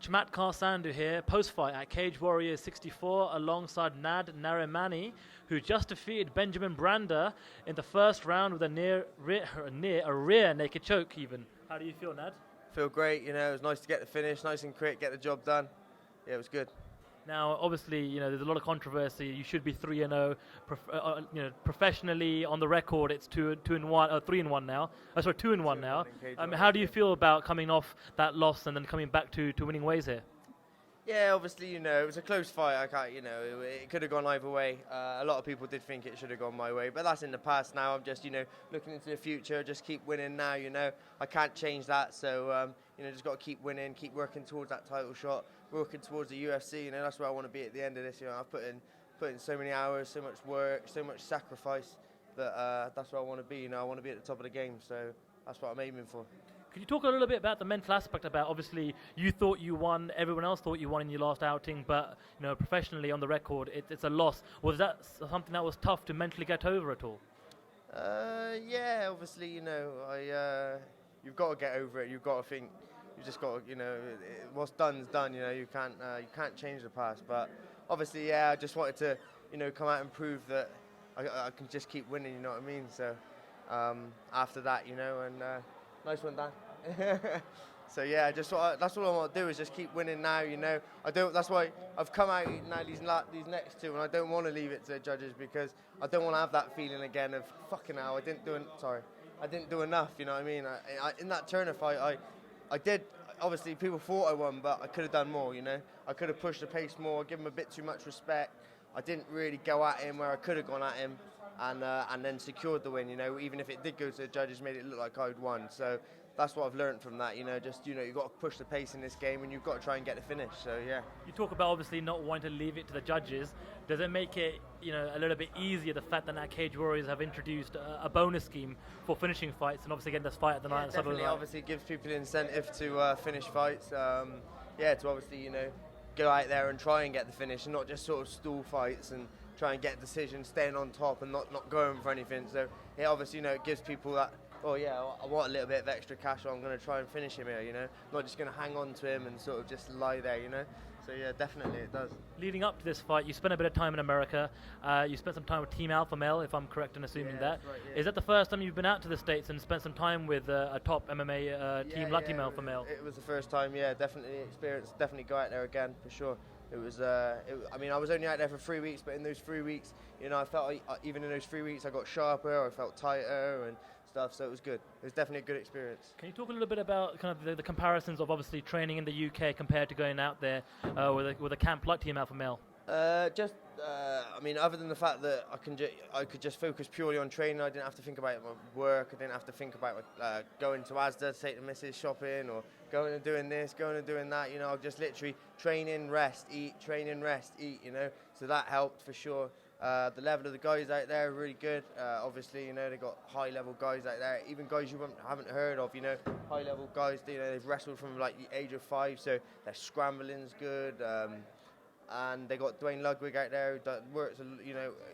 Chamatkar Sandhu here, post-fight at Cage Warriors 64 alongside Nad Narimani, who just defeated Benjamin Brander in the first round with a near rear naked choke even. How do you feel, Nad? Feel great, it was nice to get the finish, nice and quick, get the job done. Yeah, it was good. Now, obviously, there's a lot of controversy. You should be 3-0. Professionally, on the record, it's 2-1, 3-1 now. Sorry, 2-1 now. How do you feel about coming off that loss and then coming back to winning ways here? Yeah, obviously, it was a close fight. It could have gone either way. A lot of people did think it should have gone my way, but that's in the past now. I'm just, looking into the future. Just keep winning now. I can't change that. So, just got to keep winning, keep working towards that title shot, working towards the UFC. That's where I want to be at the end of this. I've put in so many hours, so much work, so much sacrifice that that's where I want to be. I want to be at the top of the game. So that's what I'm aiming for. Could you talk a little bit about the mental aspect about, obviously, you thought you won, everyone else thought you won in your last outing, but, professionally on the record, it's a loss. Was that something that was tough to mentally get over at all? Yeah, obviously, you've got to get over it. You've got to think, you just got to, what's done's done, you can't change the past. But obviously, yeah, I just wanted to, come out and prove that I can just keep winning, you know what I mean? So after that, and nice one, Dan. So yeah, that's all I want to do is just keep winning now. That's why I've come out now these next two, and I don't want to leave it to the judges because I don't want to have that feeling again of fucking hell. I didn't do enough. You know what I mean? In that Turner fight, I did. Obviously, people thought I won, but I could have done more. I could have pushed the pace more, given him a bit too much respect. I didn't really go at him where I could have gone at him, and then secured the win. Even if it did go to the judges, made it look like I'd won. So that's what I've learned from that. You've got to push the pace in this game, and you've got to try and get the finish. So yeah. You talk about obviously not wanting to leave it to the judges. Does it make it a little bit easier the fact that now Cage Warriors have introduced a bonus scheme for finishing fights, and obviously getting this fight at the night? Definitely. Obviously, it gives people an incentive to finish fights. To obviously go out there and try and get the finish, and not just sort of stall fights and try and get decisions, staying on top and not going for anything. So it obviously it gives people that, oh yeah, I want a little bit of extra cash, so I'm going to try and finish him here, not just going to hang on to him and sort of just lie there, So yeah, definitely it does. Leading up to this fight, you spent a bit of time in America. You spent some time with Team Alpha Male, if I'm correct in assuming that. That's right, yeah. Is that the first time you've been out to the States and spent some time with a top MMA team like Team Alpha Male? It was the first time, yeah, definitely experience. Definitely go out there again, for sure. It was, I was only out there for 3 weeks, but in those 3 weeks, I felt even in those 3 weeks I got sharper, I felt tighter and stuff, so it was good. It was definitely a good experience. Can you talk a little bit about kind of the comparisons of obviously training in the UK compared to going out there with a camp like Team Alpha Male? Other than the fact that I could just focus purely on training, I didn't have to think about my work, I didn't have to think about going to Asda to take the missus shopping, or going and doing this, going and doing that, I'll just literally training, rest, eat, so that helped for sure. The level of the guys out there are really good. Obviously, they've got high level guys out there, even guys you haven't heard of, high level guys, they've wrestled from like the age of 5, so their scrambling's good. And they got Dwayne Ludwig out there who works,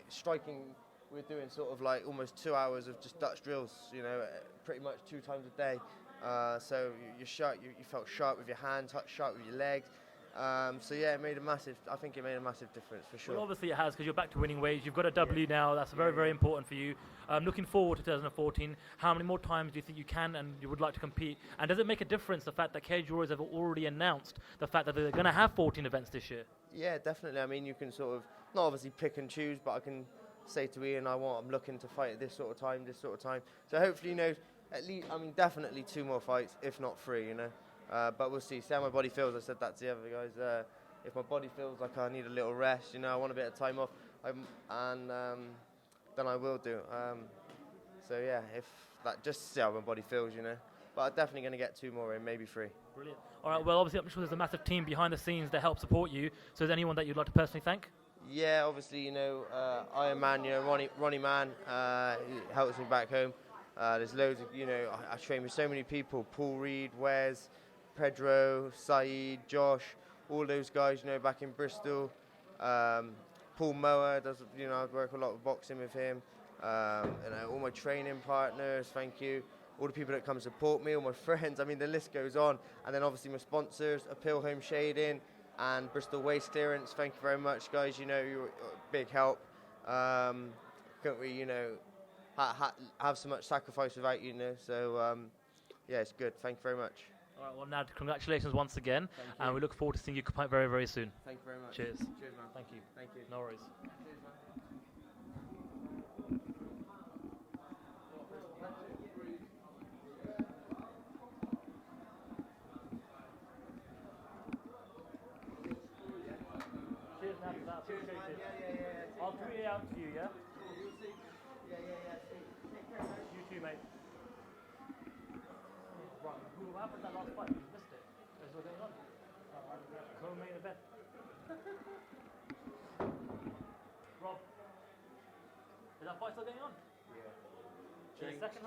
striking. We're doing sort of like almost 2 hours of just Dutch drills, pretty much 2 times a day. So you're sharp, you felt sharp with your hands, sharp with your legs. So yeah, I think it made a massive difference for sure. Well, obviously it has, because you're back to winning ways. You've got a W now. That's very, very important for you. Looking forward to 2014, how many more times do you think you can and you would like to compete? And does it make a difference, the fact that Cage Warriors have already announced the fact that they're going to have 14 events this year? Yeah, definitely. You can sort of, not obviously pick and choose, but I can say to Ian, I'm looking to fight at this sort of time. So hopefully, at least, definitely 2 more fights, if not 3, But we'll see how my body feels. I said that to the other guys. If my body feels like I need a little rest, I want a bit of time off, then I will do. So yeah, if that, just see how my body feels, But I'm definitely going to get 2 more in, maybe 3. Brilliant. All right. Well, obviously, I'm sure there's a massive team behind the scenes that help support you. So, is there anyone that you'd like to personally thank? Yeah, obviously, Iron Man, Ronnie Man, he helps me back home. There's loads of, I train with so many people: Paul Reed, Wes, Pedro, Saeed, Josh, all those guys, back in Bristol. Paul Mower does, I work a lot of boxing with him. All my training partners, thank you. all the people that come support me, all my friends. I mean, the list goes on. And then obviously my sponsors, Appeal Home Shading and Bristol Waste Clearance. Thank you very much, guys. You know, you're a big help. Couldn't we, you know, have so much sacrifice without you, you know. So, yeah, it's good. Thank you very much. All right, well, Nad, congratulations once again, and we look forward to seeing you compete very, very soon. Thank you very much. Cheers. Cheers, man. Thank you. Thank you. No worries. Cheers, man. Cheers, Nad, for that. Appreciate it. I'll tweet it out to you, yeah? You too, mate. Right, what happened that last fight? You missed it. Is what going on? Co-main event. Rob, is that fight still going on? Yeah. Second